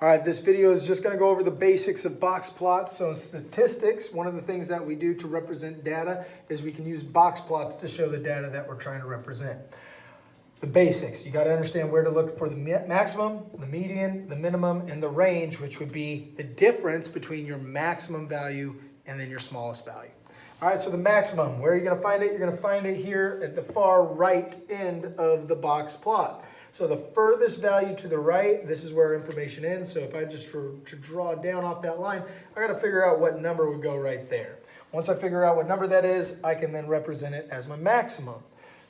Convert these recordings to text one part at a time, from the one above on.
All right, this video is just going to go over the basics of box plots. So in statistics, one of the things that we do to represent data is we can use box plots to show the data that we're trying to represent. The basics, you got to understand where to look for the maximum, the median, the minimum, and the range, which would be the difference between your maximum value and then your smallest value. All right, so the maximum, where are you going to find it? You're going to find it here at the far right end of the box plot. So the furthest value to the right, this is where our information ends. So if I just to draw down off that line, I got to figure out what number would go right there. Once I figure out what number that is, I can then represent it as my maximum.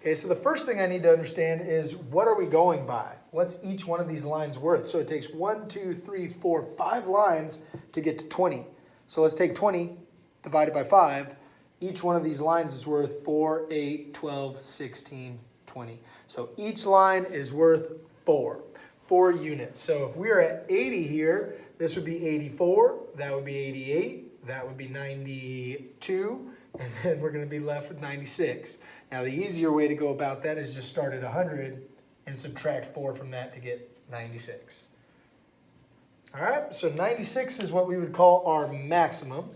Okay, so the first thing I need to understand is what are we going by? What's each one of these lines worth? So it takes 1, 2, 3, 4, 5 lines to get to 20. So let's take 20 divided by 5. Each one of these lines is worth 4, 8, 12, 16, 20. So each line is worth 4 units. So if we're at 80 here, this would be 84, that would be 88, that would be 92, and then we're going to be left with 96. Now the easier way to go about that is just start at 100 and subtract 4 from that to get 96. All right, so 96 is what we would call our maximum.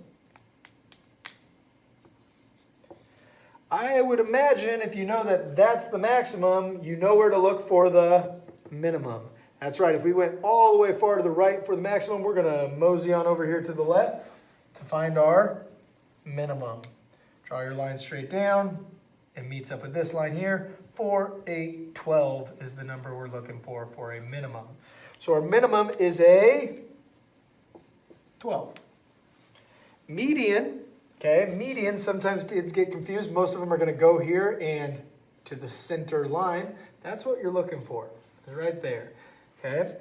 I would imagine if you know that that's the maximum, you know where to look for the minimum. That's right, if we went all the way far to the right for the maximum, we're going to mosey on over here to the left to find our minimum. Draw your line straight down. It meets up with this line here. 4, 8, 12 is the number we're looking for a minimum. So our minimum is a 12. Median. Okay, median, sometimes kids get confused. Most of them are going to go here and to the center line. That's what you're looking for, right there. Okay,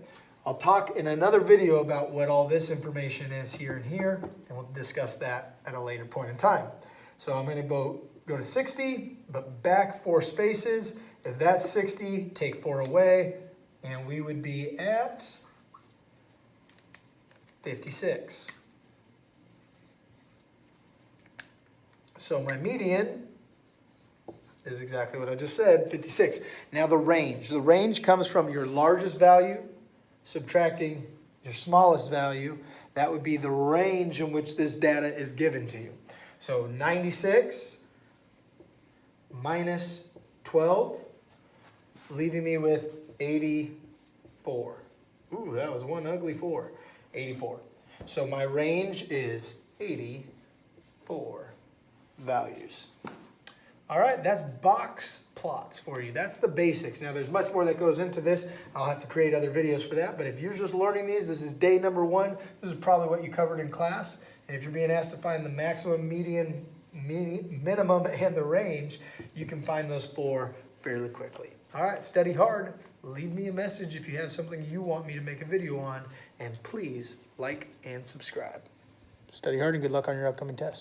I'll talk in another video about what all this information is here and here, and we'll discuss that at a later point in time. So I'm going to go to 60, but back 4 spaces. If that's 60, take 4 away, and we would be at 56. So my median is exactly what I just said, 56. Now the range. The range comes from your largest value subtracting your smallest value. That would be the range in which this data is given to you. So 96 minus 12, leaving me with 84. Ooh, that was one ugly 4. 84. So my range is 84. Values. All right, that's box plots for you. That's the basics. Now, there's much more that goes into this. I'll have to create other videos for that, but if you're just learning these, this is day number 1. This is probably what you covered in class. And if you're being asked to find the maximum, median, minimum, and the range, you can find those 4 fairly quickly. All right, study hard. Leave me a message if you have something you want me to make a video on, and please like and subscribe. Study hard and good luck on your upcoming test.